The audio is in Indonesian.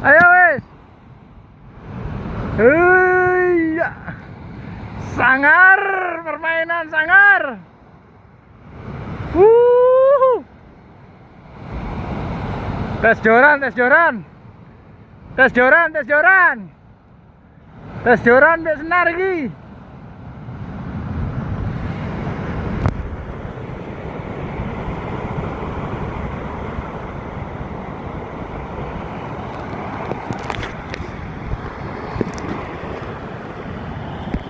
Ayo wes. Iya. Sangar, permainan sangar. Tes joran, tes joran. Tes joran, tes joran. Tes joran mbek senar iki.